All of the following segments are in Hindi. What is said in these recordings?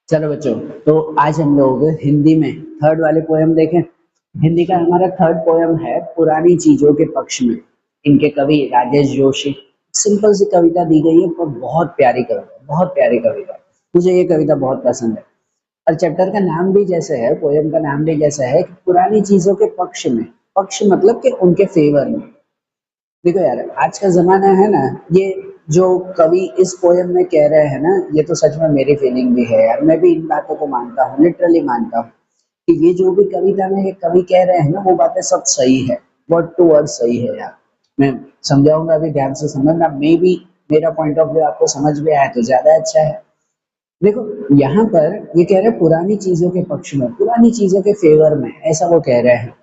चलो बच्चों, तो आज हम लोग हिंदी में थर्ड वाले पोयम देखें। हिंदी का हमारा थर्ड पोयम है पुरानी चीजों के पक्ष में। इनके कवि राजेश जोशी। सिंपल सी कविता दी गई है पर बहुत प्यारी कविता, बहुत प्यारी कविता है। मुझे ये कविता बहुत पसंद है। और चैप्टर का नाम भी जैसे है, पोयम का नाम भी जैसा है कि पुरानी चीजों के पक्ष में। पक्ष मतलब कि उनके फेवर में। देखो यार, आज का ज़माना है ना, ये जो कवि इस पोएम में कह रहे हैं ना, ये तो सच में मेरी फीलिंग भी है यार। मैं भी इन बातों को मानता हूँ, लिटरली मानता हूँ कि ये जो भी कविता में ये कवि कह रहे हैं ना, वो बातें सब सही है। वर्ड टू वर्ड सही है यार। मैं समझाऊंगा, अभी ध्यान से समझना। मे बी मेरा पॉइंट ऑफ व्यू आपको समझ में आया तो ज्यादा अच्छा है। देखो, यहाँ पर ये कह रहे हैं पुरानी चीजों के पक्ष में, पुरानी चीजों के फेवर में, ऐसा वो कह रहे हैं।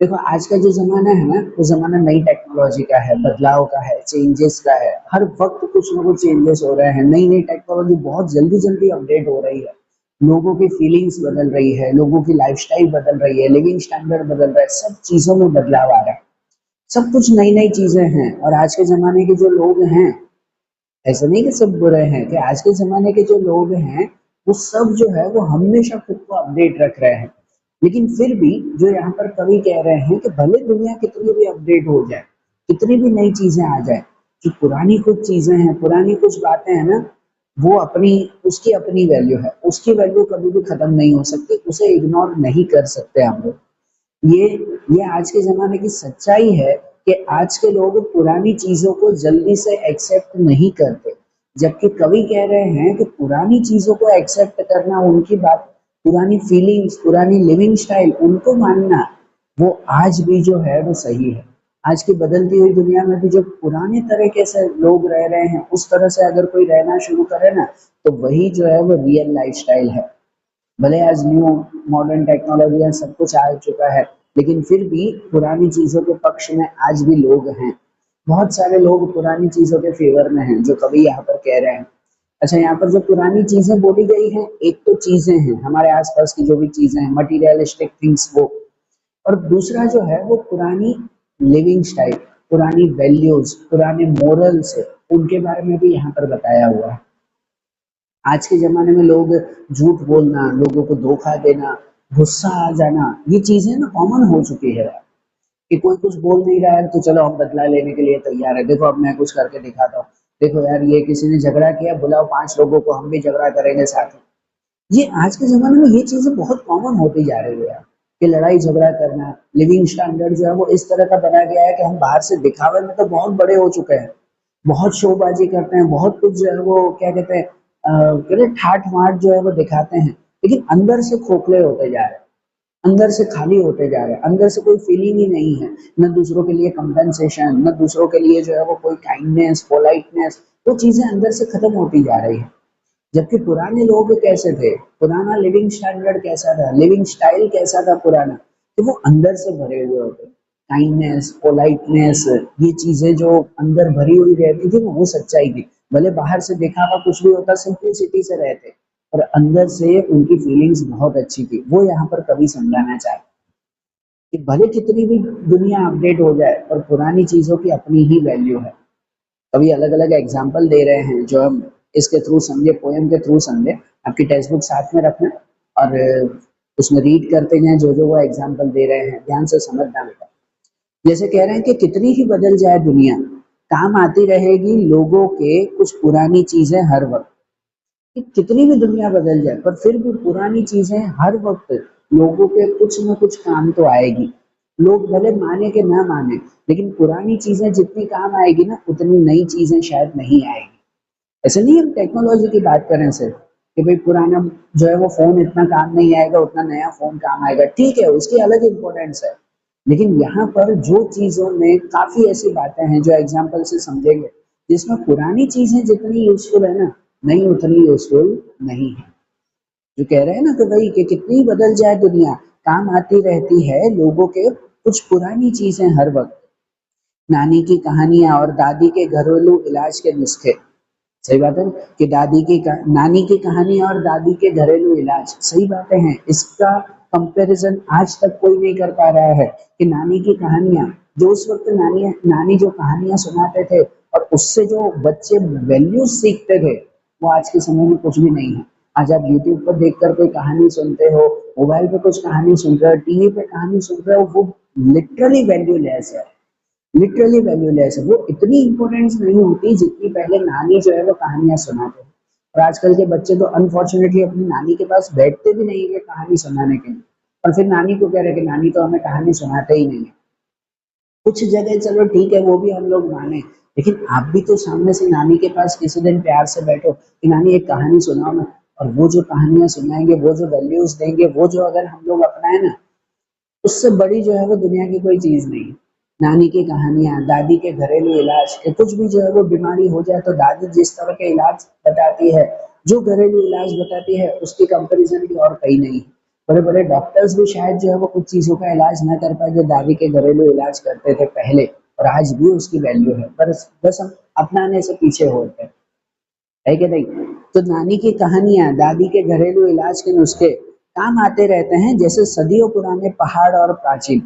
देखो, आज का जो ज़माना है ना, वो ज़माना नई टेक्नोलॉजी का है, बदलाव का है, चेंजेस का है। हर वक़्त कुछ ना कुछ चेंजेस हो रहे हैं। नई-नई टेक्नोलॉजी बहुत जल्दी-जल्दी अपडेट हो रही है। लोगों की फीलिंग्स बदल रही है, लोगों की लाइफ़स्टाइल बदल रही है, लिविंग स्टैंडर्ड बदल रहा है, सब चीज़ों में बदलाव आ रहा है। सब कुछ नई-नई चीज़ें हैं और आज के ज़माने के जो लोग हैं, ऐसा नहीं कि सब बुरे हैं, कि आज के ज़माने के जो लोग हैं, वो सब जो है वो हमेशा खुद को अपडेट रख रहे हैं। लेकिन फिर भी जो यहाँ पर कवि कह रहे हैं कि भले दुनिया कितनी भी अपडेट हो जाए, कितनी भी नई चीज़ें आ जाए, जो पुरानी कुछ चीज़ें हैं, पुरानी कुछ बातें हैं ना, वो अपनी उसकी अपनी वैल्यू है। उसकी वैल्यू कभी भी खत्म नहीं हो सकती, उसे इग्नोर नहीं कर सकते हम लोग। ये ये आज के ज़माने की सच्चाई है कि आज के लोग पुरानी चीज़ों को जल्दी से एक्सेप्ट नहीं करते। जबकि कवि कह रहे हैं कि पुरानी चीज़ों को एक्सेप्ट करना, उनकी बात, पुरानी फीलिंग्स, पुरानी लिविंग स्टाइल, उनको मानना, वो आज भी जो है वो सही है। आज की बदलती हुई दुनिया में भी जो पुराने तरीके से लोग रह रहे हैं, उस तरह से अगर कोई रहना शुरू करे ना, तो वही जो है वो रियल लाइफ़स्टाइल है। भले आज न्यू मॉडर्न टेक्नोलॉजी सब कुछ आ चुका है, लेकिन फिर भी पुरानी चीज़ों के पक्ष में आज भी लोग हैं। बहुत सारे लोग पुरानी चीज़ों के फेवर में हैं, जो कवि यहाँ पर कह रहे हैं। अच्छा, यहाँ पर जो पुरानी चीज़ें बोली गई हैं, एक तो चीज़ें हैं, हमारे आस-पास की जो भी चीज़ें हैं, मटीरियलिस्टिक थिंग्स वो। और दूसरा जो है वो पुरानी लिविंग स्टाइल, पुरानी वैल्यूज़, पुराने मोरल्स, उनके बारे में भी यहाँ पर बताया हुआ है। आज के ज़माने में लोग झूठ बोलना, लोगों को धोखा देना, गुस्सा आ जाना, ये चीज़ें ना कॉमन हो चुकी है यार। कि कोई कुछ बोल नहीं रहा है तो चलो हम बदला लेने के लिए तैयार है। देखो, अब मैं कुछ करके दिखाता हूँ। देखो यार, ये किसी ने झगड़ा किया, बुलाओ 5 लोगों को, हम भी झगड़ा करेंगे साथ में। ये आज के ज़माने में ये चीज़ें बहुत कॉमन होती जा रही है यार, कि लड़ाई झगड़ा करना, लिविंग स्टैंडर्ड जो है वो इस तरह का बना गया है कि हम बाहर से दिखावे में तो बहुत बड़े हो चुके हैं। बहुत शोबाजी करते हैं, बहुत कुछ जो है वो क्या कहते हैं, कहते हैं ठाट-माट जो है वो दिखाते हैं, लेकिन अंदर से खोखले होते जा रहे हैं, अंदर से खाली होते जा रहे हैं, अंदर से कोई फीलिंग ही नहीं है, न दूसरों के लिए कंपेंसेशन, न दूसरों के लिए जो है वो कोई काइंडनेस, पोलाइटनेस, वो चीज़ें अंदर से खत्म होती जा रही है। जबकि पुराने लोग कैसे थे, पुराना लिविंग स्टैंडर्ड कैसा था, लिविंग स्टाइल कैसा था पुराना, तो वो अंदर से भरे हुए होते। काइंडनेस, पोलाइटनेस, ये चीजें जो अंदर भरी हुई रहती थी ना, वो सच्चाई थी। भले बाहर से दिखावा कुछ भी होता, सिंपलिसिटी से रहते, और अंदर से उनकी फीलिंग्स बहुत अच्छी थी। वो यहाँ पर कवि समझाना चाहते कि भले कितनी भी दुनिया अपडेट हो जाए, पर पुरानी चीजों की अपनी ही वैल्यू है। कभी अलग-अलग एग्जाम्पल दे रहे हैं जो हम इसके थ्रू समझे, पोएम के थ्रू समझे। आपकी टेक्स्ट बुक साथ में रखना और उसमें रीड करते जाएँ जो-जो वो एग्जाम्पल दे रहे हैं, ध्यान से समझना बेटा। जैसे कह रहे हैं कि कितनी ही बदल जाए दुनिया, काम आती रहेगी लोगों के कुछ पुरानी चीज़ें हर वक़्त। कि कितनी भी दुनिया बदल जाए, पर फिर भी पुरानी चीज़ें हर वक़्त लोगों के कुछ न कुछ काम तो आएगी। लोग भले माने कि ना माने, लेकिन पुरानी चीज़ें जितनी काम आएगी ना, उतनी नई चीज़ें शायद नहीं आएगी। ऐसे नहीं हम टेक्नोलॉजी की बात करें सिर्फ कि भाई पुराना जो है वो फ़ोन इतना काम नहीं आएगा, उतना नया फ़ोन काम आएगा। ठीक है, उसकी अलग इम्पोर्टेंस है। लेकिन यहाँ पर जो चीज़ों में काफ़ी ऐसी बातें हैं जो एग्ज़ाम्पल से समझेंगे, जिसमें पुरानी चीज़ें जितनी यूज़फुल है ना, नई उतनी यूज़फुल नहीं है। जो कह रहे हैं ना कि भाई कि कितनी बदल जाए दुनिया, काम आती रहती है लोगों के कुछ पुरानी चीज़ें हर वक़्त। नानी की कहानियाँ और दादी के घरेलू इलाज के नुस्खे। सही बात है कि नानी की कहानी और दादी के घरेलू इलाज, सही बातें हैं। इसका कंपैरिजन आज तक कोई नहीं कर पा रहा है कि नानी की कहानियाँ, जो उस वक्त नानी नानी जो कहानियाँ सुनाते थे और उससे जो बच्चे वैल्यूज सीखते थे, वो आज के समय में कुछ भी नहीं है। आज आप यूट्यूब पर देखकर कोई कहानी सुनते हो, मोबाइल पे कुछ कहानी सुन रहे हो, टीवी पे कहानी सुन रहे हो, वो लिटरली वैल्यूलेस है, लिटरली वैल्यूलेस है। वो इतनी इंपॉर्टेंस नहीं होती जितनी पहले नानी जो है वो कहानियां सुनाते हैं। और आजकल के बच्चे तो अनफॉर्चुनेटली अपनी नानी के पास बैठते भी नहीं है कहानी सुनाने के लिए, और फिर नानी को कह रहे हैं कि नानी तो हमें कहानी सुनाते ही नहीं है। कुछ जगह चलो ठीक है, वो भी हम लोग माने, लेकिन आप भी तो सामने से नानी के पास किसी दिन प्यार से बैठो कि नानी एक कहानी सुनाओ ना, और वो जो कहानियां सुनाएंगे, वो जो वैल्यूज देंगे, वो जो अगर हम लोग अपनाए ना, उससे बड़ी जो है वो दुनिया की कोई चीज नहीं है। नानी की कहानियां, दादी के घरेलू इलाज के, कुछ भी जो है वो बीमारी हो जाए तो दादी जिस तरह के इलाज बताती है, जो घरेलू इलाज बताती है, उसकी कंपैरिजन भी और कहीं नहीं। बड़े बड़े डॉक्टर्स भी शायद जो है वो कुछ चीजों का इलाज ना कर पाए जो दादी के घरेलू इलाज करते थे पहले, और आज भी उसकी वैल्यू है, बस बस हम अपनाने से पीछे होते हैं, है कि नहीं? तो नानी की कहानियां, दादी के घरेलू इलाज के नुस्खे काम आते रहते हैं, जैसे सदियों पुराने पहाड़ और प्राचीन,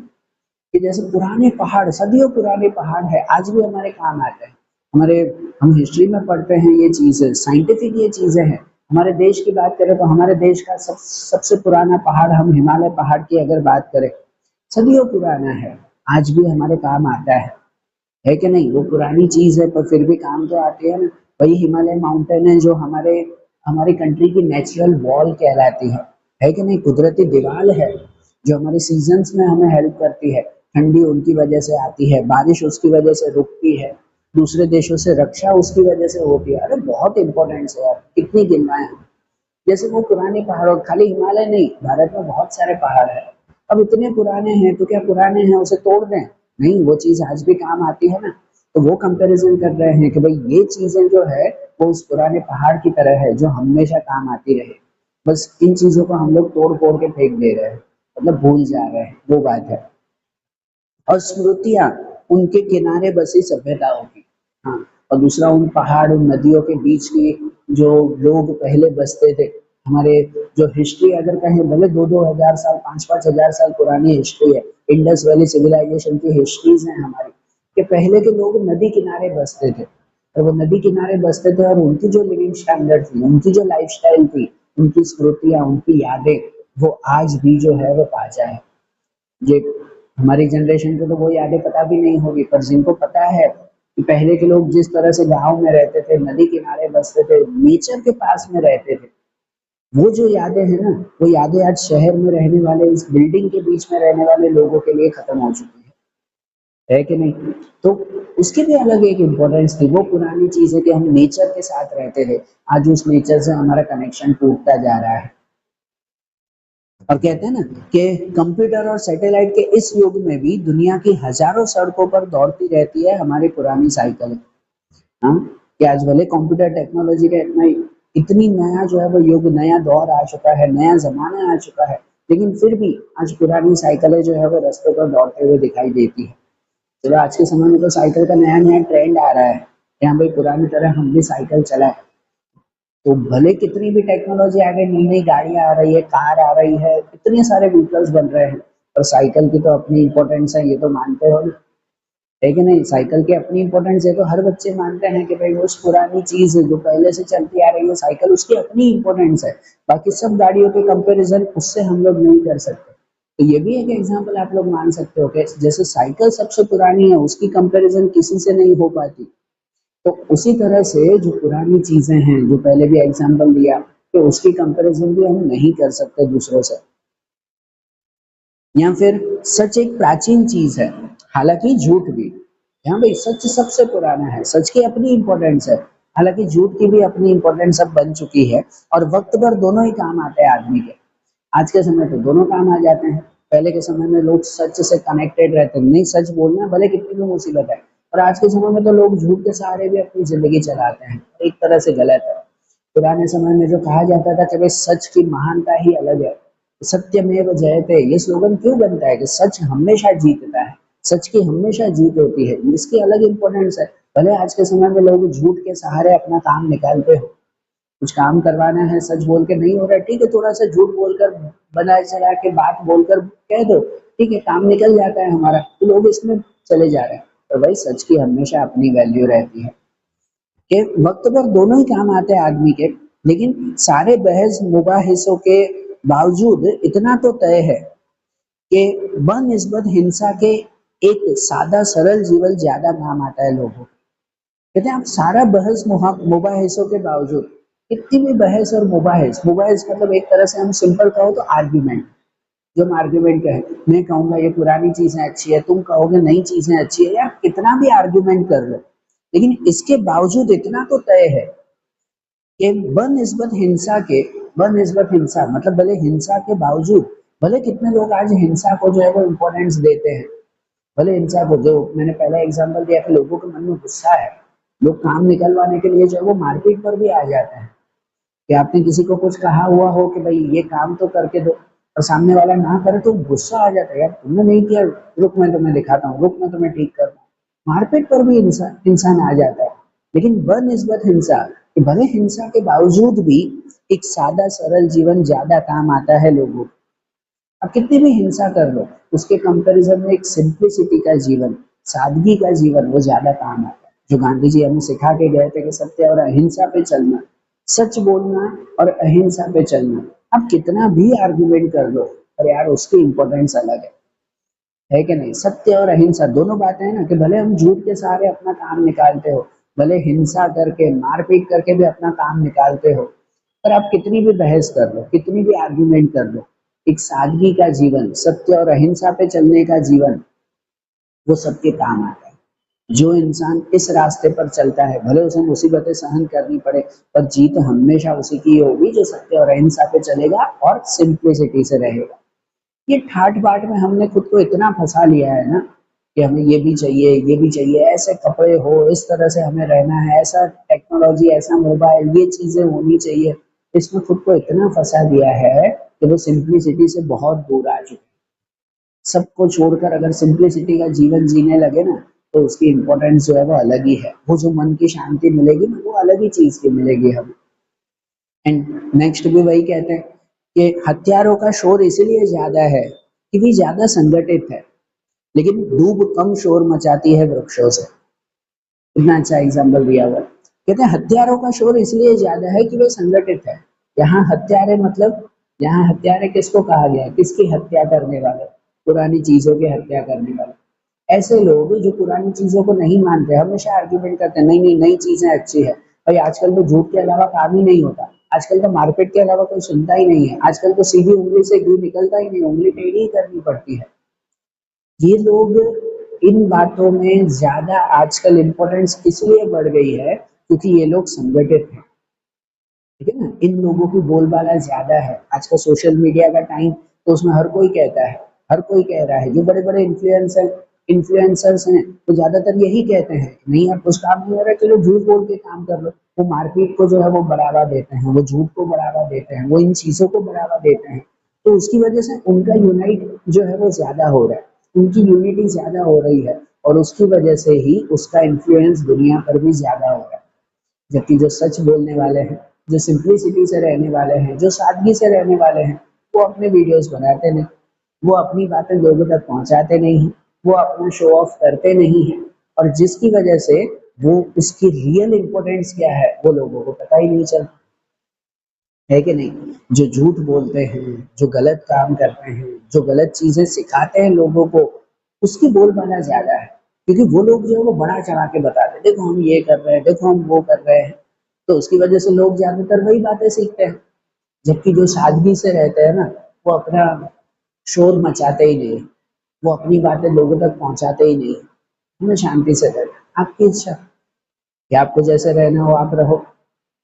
कि जैसे पुराने पहाड़, सदियों पुराने पहाड़ है, आज भी हमारे काम आते हैं। हमारे, हम हिस्ट्री में पढ़ते हैं ये चीजें, साइंटिफिक ये चीजें हैं। हमारे देश की बात करें तो हमारे देश का सबसे पुराना पहाड़, हम हिमालय पहाड़ की अगर बात करें, सदियों पुराना है, आज भी हमारे काम आता है कि नहीं? वो पुरानी चीज है पर फिर भी काम तो आती है ना। वही हिमालय माउंटेन है जो हमारे, हमारी कंट्री की नेचुरल वॉल कहलाती है कि नहीं? कुदरती दीवार है जो हमारे सीजन्स में हमें हेल्प करती है। ठंडी उनकी वजह से आती है, बारिश उसकी वजह से रुकती है, दूसरे देशों से रक्षा उसकी वजह से होती है। अरे बहुत इंपॉर्टेंस है यार, कितनी गिनवाएं हम। जैसे वो पुराने पहाड़, और खाली हिमालय नहीं, भारत में बहुत सारे पहाड़ हैं। अब इतने पुराने हैं तो क्या पुराने हैं उसे तोड़ दें? नहीं, वो चीज आज भी काम आती है ना। तो वो कंपैरिजन कर रहे हैं कि भाई ये चीजें जो है वो उस पुराने पहाड़ की तरह है जो हमेशा काम आती रहे, बस इन चीजों को हम लोग तोड़ फोड़ के फेंक दे रहे हैं, मतलब भूल जा रहे हैं, वो बात है। और स्मृतियाँ, उनके किनारे बसी सभ्यताओं की। हाँ, और दूसरा उन पहाड़, उन नदियों के बीच की जो लोग पहले बसते थे, हमारे जो हिस्ट्री अगर कहें, भले 2-2 हजार साल, 5-5 हजार साल पुरानी हिस्ट्री है, इंडस वैली सिविलाइजेशन की हिस्ट्रीज हैं हमारी, कि पहले के लोग नदी किनारे बसते थे, और वो नदी किनारे बसते थे, और उनकी जो लिविंग स्टैंडर्ड थी, उनकी जो लाइफस्टाइल थी, उनकी स्मृतियाँ, उनकी यादें, वो आज भी जो है वो ताजा है। ये हमारी जनरेशन को तो वो यादें पता भी नहीं होगी, पर जिनको पता है कि पहले के लोग जिस तरह से गाँव में रहते थे, नदी किनारे बसते थे, नेचर के पास में रहते थे, वो जो यादें हैं ना, वो यादें आज शहर में रहने वाले, इस बिल्डिंग के बीच में रहने वाले लोगों के लिए खत्म हो चुकी है कि नहीं? तो उसकी भी अलग एक इम्पोर्टेंस थी, वो पुरानी चीज़ है कि हम नेचर के साथ रहते थे, आज उस नेचर से हमारा कनेक्शन टूटता जा रहा है। और कहते हैं ना कि कंप्यूटर और सैटेलाइट के इस युग में भी दुनिया की हजारों सड़कों पर दौड़ती रहती है हमारी पुरानी साइकिल। हाँ, कि आज भले कंप्यूटर टेक्नोलॉजी का इतना, इतनी नया जो है वो युग, नया दौर आ चुका है, नया जमाना आ चुका है, लेकिन फिर भी आज पुरानी साइकिलें जो है वो रास्ते पर दौड़ते हुए दिखाई देती है। चलो आज के समय में तो साइकिल का नया नया ट्रेंड आ रहा है कि हाँ भाई पुरानी तरह हम भी साइकिल चलाएं। तो भले कितनी भी टेक्नोलॉजी आ गई, नई नई गाड़ियां आ रही है, कार आ रही है, कितने सारे व्हीकल्स बन रहे हैं, पर साइकिल की तो अपनी इम्पोर्टेंस है, ये तो मानते हो ना? है कि नहीं? साइकिल की अपनी इम्पोर्टेंस है, तो हर बच्चे मानते हैं कि भाई उस पुरानी चीज जो पहले से चलती आ रही है साइकिल, उसकी अपनी इम्पोर्टेंस है, बाकी सब गाड़ियों के कंपैरिजन उससे हम लोग नहीं कर सकते। तो ये भी एक एग्जाम्पल आप लोग मान सकते हो कि जैसे साइकिल सबसे पुरानी है, उसकी कंपैरिजन किसी से नहीं हो पाती, तो उसी तरह से जो पुरानी चीजें हैं, जो पहले भी एग्जाम्पल दिया, तो उसकी कंपैरिजन भी हम नहीं कर सकते दूसरों से। या फिर सच एक प्राचीन चीज है, हालांकि झूठ भी। हाँ भाई, सच सबसे पुराना है, सच की अपनी इंपॉर्टेंस है, हालांकि झूठ की भी अपनी इंपॉर्टेंस अब बन चुकी है, और वक्त पर दोनों ही काम आते हैं आदमी के। आज के समय पे दोनों काम आ जाते हैं। पहले के समय में लोग सच से कनेक्टेड रहते हैं, नहीं सच बोलना भले कितनी भी मुसीबत है, और आज के समय में तो लोग झूठ के सहारे भी अपनी जिंदगी चलाते हैं, एक तरह से गलत है। पुराने समय में जो कहा जाता था कि भाई सच की महानता ही अलग है, सत्यमेव जयते, ये स्लोगन क्यों बनता है कि सच हमेशा जीतता है, सच की हमेशा जीत होती है, इसकी अलग इंपॉर्टेंस है। भले आज के समय में लोग झूठ के सहारे अपना काम निकालते हो, कुछ काम करवाना है, सच बोल के नहीं हो रहा है, ठीक है, थोड़ा सा झूठ बोलकर, बना चला के बात बोलकर कह दो, ठीक है, काम निकल जाता है हमारा, तो लोग इसमें चले जा रहे हैं। तो भाई सच की हमेशा अपनी वैल्यू रहती है, कि वक्त पर दोनों ही काम आते हैं आदमी के। लेकिन सारे बहस मुबाहिसों के बावजूद इतना तो तय है कि बनिस्बत हिंसा के एक सादा सरल जीवन ज्यादा काम आता है लोगों को। कहते हैं आप सारा बहस मुबाहिसों के बावजूद, कितनी भी बहस और मुबाहिस, मुबाहिस मतलब एक तरह से हम सिंपल कहो तो आर्ग्यूमेंट, जो हम आर्ग्यूमेंट कहें, मैं कहूंगा ये पुरानी चीजें अच्छी है, तुम कहोगे नई चीजें अच्छी है, यार कितना भी आर्ग्यूमेंट कर लो, लेकिन इसके बावजूद इतना तो तय है कि बनिस्बत हिंसा के, बनिस्बत हिंसा मतलब भले हिंसा के बावजूद, भले कितने लोग आज हिंसा को जो है वो इम्पोर्टेंस देते हैं, भले हिंसा को, जो मैंने पहला एग्जांपल दिया कि लोगों के मन में गुस्सा है, लोग काम निकलवाने के लिए जो है वो मारपीट पर भी आ जाते हैं, कि आपने किसी को कुछ कहा हुआ हो कि भाई ये काम तो करके दो, और सामने वाला ना करे तो गुस्सा आ जाता है, यार तुमने नहीं किया, रुक मैं तुम्हें दिखाता हूँ, रुक मैं तुम्हें ठीक करता हूँ, मारपीट पर भी इंसान इंसान आ जाता है। लेकिन बनिस्बत हिंसा, कि भले हिंसा के बावजूद भी एक सादा सरल जीवन ज्यादा काम आता है लोगों को। अब कितनी भी हिंसा कर लो, उसके कंपैरिजन में एक सिंप्लिसिटी का जीवन, सादगी का जीवन वो ज्यादा काम आता है, जो गांधी जी हमें सिखा के गए थे कि सत्य और अहिंसा पे चलना, सच बोलना और अहिंसा पे चलना। अब कितना भी आर्गुमेंट कर लो, पर यार उसकी इंपॉर्टेंस अलग है कि नहीं? सत्य और अहिंसा दोनों बातें हैं ना, कि भले हम झूठ के सहारे अपना काम निकालते हो, भले हिंसा करके मारपीट करके भी अपना काम निकालते हो, पर आप कितनी भी बहस कर लो, कितनी भी आर्ग्यूमेंट कर लो, एक सादगी का जीवन, सत्य और अहिंसा पे चलने का जीवन, वो सबके काम आता है। जो इंसान इस रास्ते पर चलता है, भले उसे मुसीबतें सहन करनी पड़े, पर जीत हमेशा उसी की होगी जो सत्य और अहिंसा पे चलेगा और सिंप्लिसिटी से रहेगा। ये ठाट बाट में हमने खुद को इतना फंसा लिया है ना, कि हमें ये भी चाहिए, ये भी चाहिए, ऐसे कपड़े हो, इस तरह से हमें रहना है, ऐसा टेक्नोलॉजी, ऐसा मोबाइल, ये चीजें होनी चाहिए। इसमें खुद को इतना फंसा दिया है कि वो सिंप्लिसिटी से बहुत दूर आ चुके हैं। सबको छोड़कर अगर सिंप्लिसिटी का जीवन जीने लगे ना, तो उसकी इम्पोर्टेंस जो है वो अलग ही है, वो जो मन की शांति मिलेगी ना, वो अलग ही चीज की मिलेगी हमें। एंड नेक्स्ट भी वही कहते हैं कि हथियारों का शोर इसलिए ज्यादा है कि वे ज्यादा संगठित है, लेकिन धूप कम शोर मचाती है वृक्षों से। इतना अच्छा एग्जाम्पल दिया हुआ है। कहते हैं हथियारों का शोर इसलिए ज्यादा है कि वे संगठित है। यहाँ हत्यारे मतलब, यहाँ हत्यारे किसको कहा गया है? किसकी हत्या करने वाले? पुरानी चीजों की हत्या करने वाले। ऐसे लोग जो पुरानी चीजों को नहीं मानते, हमेशा आर्ग्यूमेंट करते हैं, नहीं नहीं नई चीजें अच्छी है। भाई आजकल तो झूठ के अलावा काम ही नहीं होता, आजकल तो मारपीट के अलावा कोई सुनता ही नहीं है, आजकल तो सीधी उंगली से घी निकलता ही नहीं, उंगली टेढ़ी ही करनी पड़ती है। ये लोग, इन बातों में ज्यादा आजकल इम्पोर्टेंस इसलिए बढ़ गई है क्योंकि ये लोग संगठित हैं, ठीक है ना? इन लोगों की बोलबाला ज्यादा है। आजकल सोशल मीडिया का टाइम, तो उसमें हर कोई कहता है, हर कोई कह रहा है, जो बड़े बड़े इन्फ्लुएंसर्स हैं वो ज्यादातर यही कहते हैं, नहीं यार कुछ काम नहीं हो रहा है, चलो झूठ बोल के काम कर लो। वो मारपीट को जो है वो बढ़ावा देते हैं, वो झूठ को बढ़ावा देते हैं, वो इन चीजों को बढ़ावा देते हैं। तो उसकी वजह से उनका यूनाइट जो है वो ज्यादा हो रहा है, उनकी यूनिटी ज्यादा हो रही है, और उसकी वजह से ही उसका इन्फ्लुएंस दुनिया पर भी ज्यादा हो रहा है। जबकि जो सच बोलने वाले हैं, जो सिंप्लिसिटी से रहने वाले हैं, जो सादगी से रहने वाले हैं, वो अपने वीडियोस बनाते नहीं, वो अपनी बातें लोगों तक पहुंचाते नहीं हैं, वो अपना शो ऑफ करते नहीं हैं, और जिसकी वजह से वो, उसकी रियल इंपॉर्टेंस क्या है वो लोगों को पता ही नहीं चलता, है कि नहीं? जो झूठ बोलते हैं, जो गलत काम करते हैं, जो गलत चीजें सिखाते हैं लोगों को, उसकी बोलबाला ज्यादा है, क्योंकि वो लोग जो है वो बढ़ा चढ़ा के बताते हैं, देखो हम ये कर रहे हैं, देखो हम वो कर रहे हैं। तो उसकी वजह से लोग ज्यादातर वही बातें सीखते हैं। जबकि जो सादगी से रहते हैं ना, वो अपना शोर मचाते ही नहीं, वो अपनी बातें लोगों तक पहुंचाते ही नहीं, हमें शांति से रहना, आपकी इच्छा कि आपको जैसे रहना हो आप रहो।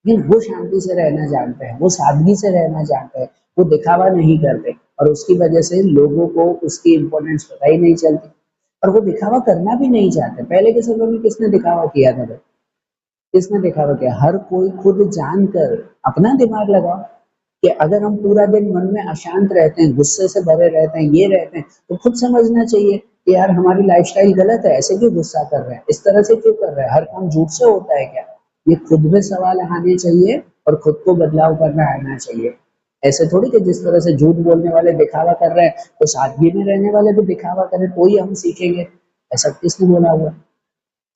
लेकिन वो शांति से रहना जानते हैं, वो सादगी से रहना जानते हैं, वो दिखावा नहीं करते, और उसकी वजह से लोगों को उसकी इम्पोर्टेंस पता ही नहीं चलती, और वो दिखावा करना भी नहीं चाहते। पहले के समय में किसने दिखावा किया था भाई? किसने दिखावा किया? हर कोई खुद जानकर, अपना दिमाग लगाओ, कि अगर हम पूरा दिन मन में अशांत रहते हैं, गुस्से से भरे रहते हैं, ये रहते हैं, तो खुद समझना चाहिए कि यार हमारी लाइफस्टाइल गलत है, ऐसे क्यों गुस्सा कर रहे हैं, इस तरह से क्यों कर रहे हैं, हर काम झूठ से होता है क्या? ये खुद में सवाल आने चाहिए, और खुद को बदलाव करना आना चाहिए। ऐसे थोड़ी कि जिस तरह से झूठ बोलने वाले दिखावा कर रहे हैं, तो सादगी में रहने वाले भी दिखावा करें तो ही हम सीखेंगे। ऐसा किसने बोला हुआ?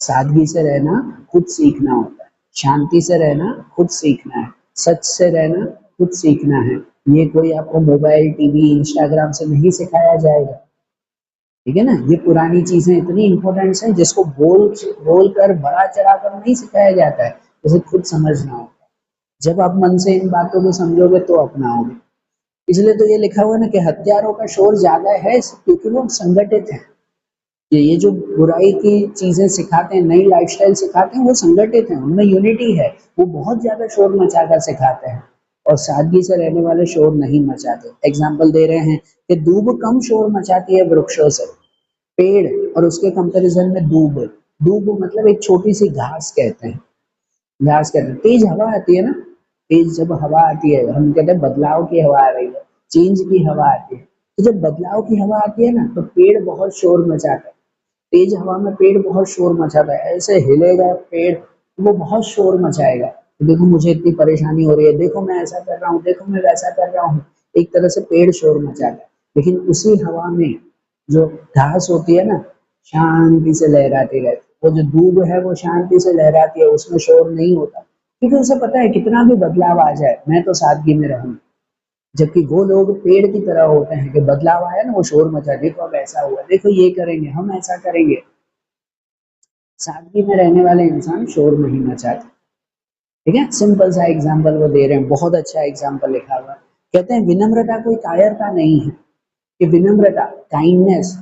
सादगी से रहना खुद सीखना होता है, शांति से रहना खुद सीखना है, सच से रहना खुद सीखना है। ये कोई आपको मोबाइल, टीवी, इंस्टाग्राम से नहीं सिखाया जाएगा। ठीक है ना? ये पुरानी चीजें इतनी इंपॉर्टेंट हैं जिसको बोल कर बड़ा चढ़ाकर नहीं सिखाया जाता है, इसे खुद समझना होगा। जब आप मन से इन बातों को समझोगे तो अपनाओगे। इसलिए तो ये लिखा हुआ है ना कि हत्यारों का शोर ज्यादा है क्योंकि वो संगठित है। ये जो बुराई की चीजें सिखाते हैं, नई लाइफस्टाइल सिखाते हैं, वो संगठित हैं, उनमें यूनिटी है। वो बहुत ज्यादा शोर मचाकर सिखाते हैं और सादगी से रहने वाले शोर नहीं मचाते। एग्जाम्पल दे रहे हैं कि दूब कम शोर मचाती है वृक्षों से, पेड़ और उसके कंपैरिजन में दूब। दूब मतलब एक छोटी सी घास कहते हैं। घास कहते हैं, तेज हवा आती है ना, तेज जब हवा आती है हम कहते हैं बदलाव की हवा आ रही है, चेंज की हवा आती है। तो जब बदलाव की हवा आती है ना तो पेड़ बहुत शोर मचाता है। तेज हवा में पेड़ बहुत शोर मचाता है, ऐसे हिलेगा पेड़ तो वो बहुत शोर मचाएगा। देखो मुझे इतनी परेशानी हो रही है, देखो मैं ऐसा कर रहा हूँ, देखो मैं वैसा कर रहा हूँ। एक तरह से पेड़ शोर मचाता है, लेकिन उसी हवा में जो घास होती है ना, शांति से लहराती रहती है। वो जो दूब है वो शांति से लहराती है, उसमें शोर नहीं होता, क्योंकि उसे पता है कितना भी बदलाव आ जाए मैं तो सादगी में रहूंगा। जबकि वो लोग पेड़ की तरह होते हैं कि बदलाव आया ना वो शोर मचा, देखो अब ऐसा हुआ, देखो ये करेंगे, हम ऐसा करेंगे। सादगी में रहने वाले इंसान शोर नहीं मचाते। ठीक है, सिंपल सा एग्जाम्पल वो दे रहे हैं, बहुत अच्छा एग्जाम्पल लिखा हुआ है। कहते हैं विनम्रता कोई कायरता नहीं है। कि विनम्रता, काइंडनेस,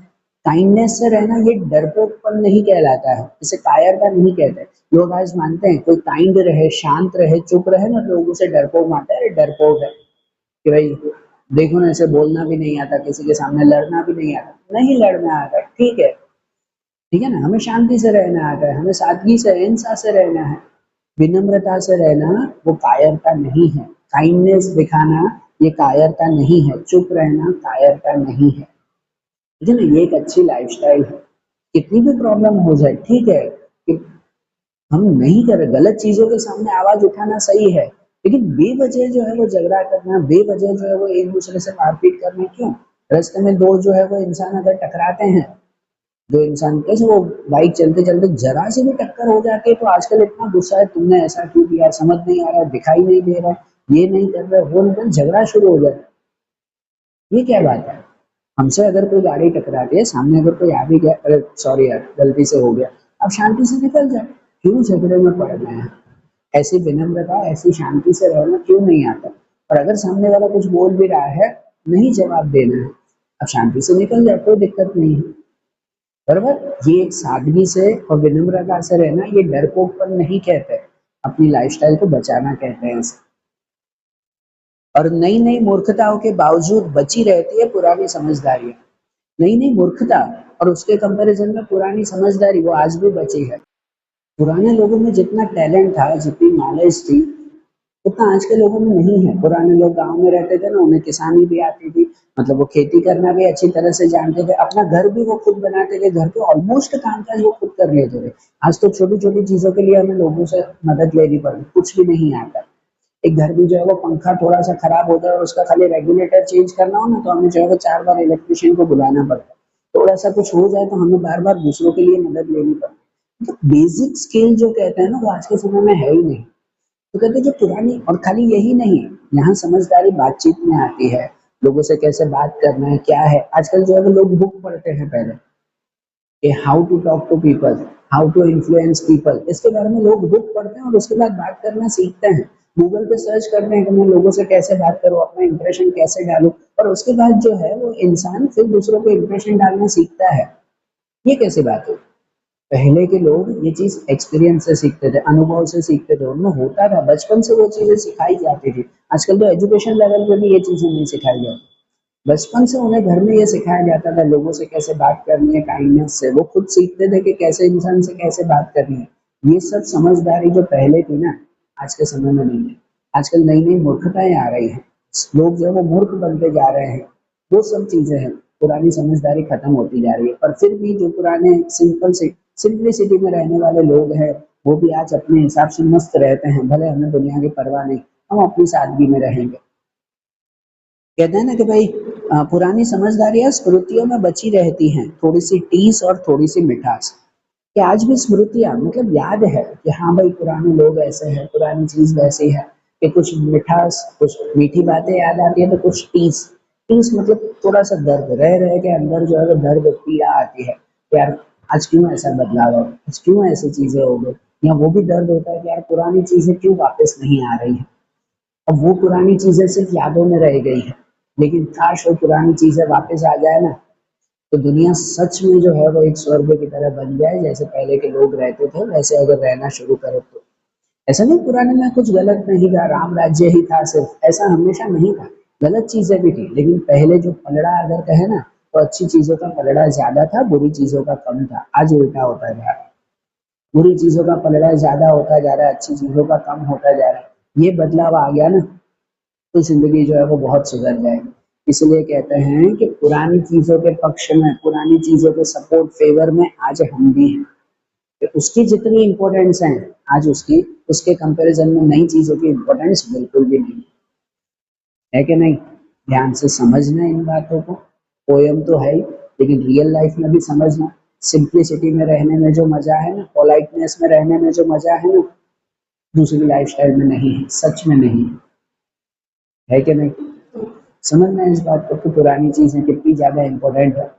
काइंडनेस से रहना ये डरपोकपन नहीं कहलाता है, इसे कायरता नहीं कहते। लोग आज मानते हैं कोई काइंड रहे, शांत रहे, चुप रहे ना, लोग उसे डरपोक मानते हैं, अरे डरपोक है कि भाई देखो ना, इसे बोलना भी नहीं आता, किसी के सामने लड़ना भी नहीं आता। नहीं लड़ना आता, ठीक है, ठीक है ना, हमें शांति से रहना आता है, हमें सादगी से, अहिंसा से रहना है। विनम्रता से रहना वो कायरता नहीं है। काइंडनेस दिखाना ये कायरता नहीं है, चुप रहना कायरता नहीं है। ठीक है ना, ये एक अच्छी लाइफस्टाइल है। कितनी भी प्रॉब्लम हो जाए, ठीक है कि हम नहीं कर रहे, गलत चीजों के सामने आवाज उठाना सही है, लेकिन बेवजह जो है वो झगड़ा करना, बेवजह जो है वो एक दूसरे से मारपीट करना क्यों? रास्ते में दो जो है वो इंसान अगर टकराते हैं, जो इंसान कैसे वो बाइक चलते चलते जरा सी भी टक्कर हो जाती है तो आजकल इतना गुस्सा है, तुमने ऐसा क्यों किया, समझ नहीं आ रहा, दिखाई नहीं दे रहा, ये नहीं कर रहे, वो नहीं, झगड़ा शुरू हो जाता है। ये क्या बात है? हमसे अगर कोई गाड़ी टकराती है, सामने अगर कोई आ भी गया, अरे सॉरी यार गलती से हो गया, अब शांति से निकल जाए, क्यों झगड़े में पड़ रहे हैं? ऐसी विनम्रता, ऐसी शांति से रहना क्यों नहीं आता? और अगर सामने वाला कुछ बोल भी रहा है, नहीं जवाब देना है, अब शांति से निकल जाए, कोई दिक्कत नहीं है। बराबर, ये एक सादगी से और विनम्रता से रहना, ये डरपोकपन नहीं कहते, अपनी लाइफस्टाइल को बचाना कहते हैं इसे। और नई नई मूर्खताओं के बावजूद बची रहती है पुरानी समझदारी। नई नई मूर्खता और उसके कंपैरिजन में पुरानी समझदारी वो आज भी बची है। पुराने लोगों में जितना टैलेंट था, जितनी नॉलेज थी, उतना आज के लोगों में नहीं है। पुराने लोग गांव में रहते थे ना, उन्हें किसानी भी आती थी, मतलब वो खेती करना भी अच्छी तरह से जानते थे, अपना घर भी वो खुद बनाते थे, घर के ऑलमोस्ट काम काज वो खुद कर लेते थे। आज तो छोटी छोटी चीजों के लिए हमें लोगों से मदद लेनी पड़ती, कुछ भी नहीं आता। एक घर भी जो है वो पंखा थोड़ा सा खराब होता है और उसका खाली रेगुलेटर चेंज करना हो ना, तो हमें जो है वो 4 बार इलेक्ट्रिशियन को बुलाना पड़ता है। थोड़ा सा कुछ हो जाए तो हमें बार बार दूसरों के लिए मदद लेनी पड़ती है। मतलब बेसिक स्किल जो कहते हैं ना, वो आज के समय में है ही नहीं। तो कहते हैं जो पुरानी, और खाली यही नहीं, यहाँ समझदारी बातचीत में आती है, लोगों से कैसे बात करना है, क्या है। आजकल जो है वो लोग बुक पढ़ते हैं पहले, कि how to talk to people, how to influence people, इसके बारे में लोग बुक पढ़ते हैं और उसके बाद बात करना सीखते हैं। गूगल पे सर्च करते हैं कि मैं लोगों से कैसे बात करूं, अपना इंप्रेशन कैसे डालूं, और उसके बाद जो है वो इंसान फिर दूसरों को इंप्रेशन डालना सीखता है। ये कैसी बात है? पहले के लोग ये चीज एक्सपीरियंस से सीखते थे, अनुभव से सीखते थे, उनमें होता था, बचपन से वो चीजें सिखाई जाती थी। आजकल तो एजुकेशन लेवल पे भी ये चीजें नहीं सिखाई जाती। बचपन से उन्हें घर में ये सिखाया जाता था लोगों से कैसे बात करनी है, काइंडनेस से। वो खुद सीखते थे कि कैसे इंसान से कैसे बात करनी है। ये सब समझदारी जो पहले थी ना, आज के समय में नहीं है। आजकल नई नई मूर्खताएं आ रही हैं, लोग जो है वो मूर्ख बनते जा रहे हैं, वो सब चीजें हैं। पुरानी समझदारी खत्म होती जा रही है, पर फिर भी जो पुराने सिंपलिसिटी में रहने वाले लोग हैं, वो भी आज अपने हिसाब से मस्त रहते हैं, भले हमें दुनिया की परवाह नहीं, हम अपनी सादगी में रहेंगे। कहते हैं ना कि भाई पुरानी समझदारियां स्मृतियों में बची रहती हैं, थोड़ी सी टीस और थोड़ी सी मिठास। कि आज भी स्मृतियां मतलब याद है कि हाँ भाई पुराने लोग ऐसे हैं, पुरानी चीज वैसी है, कि कुछ मिठास, कुछ मीठी बातें याद आती है, तो कुछ टीस। टीस मतलब थोड़ा सा दर्द, रह रह के अंदर जो है वो दर्द पीड़ा आती है, यार आज क्यों ऐसा बदलाव है, आज क्यों ऐसी चीजें हो गई। या वो भी दर्द होता है कि यार पुरानी चीजें क्यों वापस नहीं आ रही है। अब वो पुरानी चीजें सिर्फ यादों में रह गई है, लेकिन काश वो पुरानी चीजें वापस आ जाए ना, तो दुनिया सच में जो है वो एक स्वर्ग की तरह बन जाए, जैसे पहले के लोग रहते थे वैसे अगर रहना शुरू करे तो। ऐसा नहीं पुराने में कुछ गलत नहीं था, राम राज्य ही था सिर्फ, ऐसा हमेशा नहीं था। गलत चीजें भी थी, लेकिन पहले जो पलड़ा अगर कहे ना, तो अच्छी चीजों का पलड़ा ज्यादा था, बुरी चीजों का कम था। आज उल्टा होता जा रहा है, बुरी चीजों का पलड़ा ज्यादा होता जा रहा है, अच्छी चीजों का कम होता जा रहा है। ये बदलाव आ गया ना, तो जिंदगी जो है वो बहुत सुधर जाएगी। इसलिए कहते हैं कि पुरानी चीजों के पक्ष में, पुरानी चीजों के सपोर्ट फेवर में आज हम भी हैं। कि उसकी जितनी इम्पोर्टेंस है आज, उसकी उसके कंपैरिजन में नई चीजों की इम्पोर्टेंस बिल्कुल भी नहीं है कि नहीं। ध्यान से समझना इन बातों को। पोयम तो है ही, लेकिन रियल लाइफ में भी समझना। सिंप्लिसिटी में रहने में जो मजा है ना, पोलाइटनेस में रहने में जो मजा है ना, दूसरी लाइफस्टाइल में नहीं है, सच में नहीं है कि नहीं। समझना इस बात को कि पुरानी चीजें कितनी ज्यादा इम्पोर्टेंट है।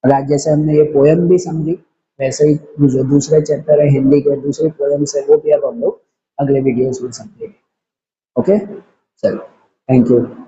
और आज जैसे हमने ये पोयम भी समझी, वैसे ही जो दूसरे चैप्टर है हिंदी के, दूसरे पोयम्स है, वो भी अब हम लोग अगले वीडियोस में समझेंगे। ओके, चलो, थैंक यू।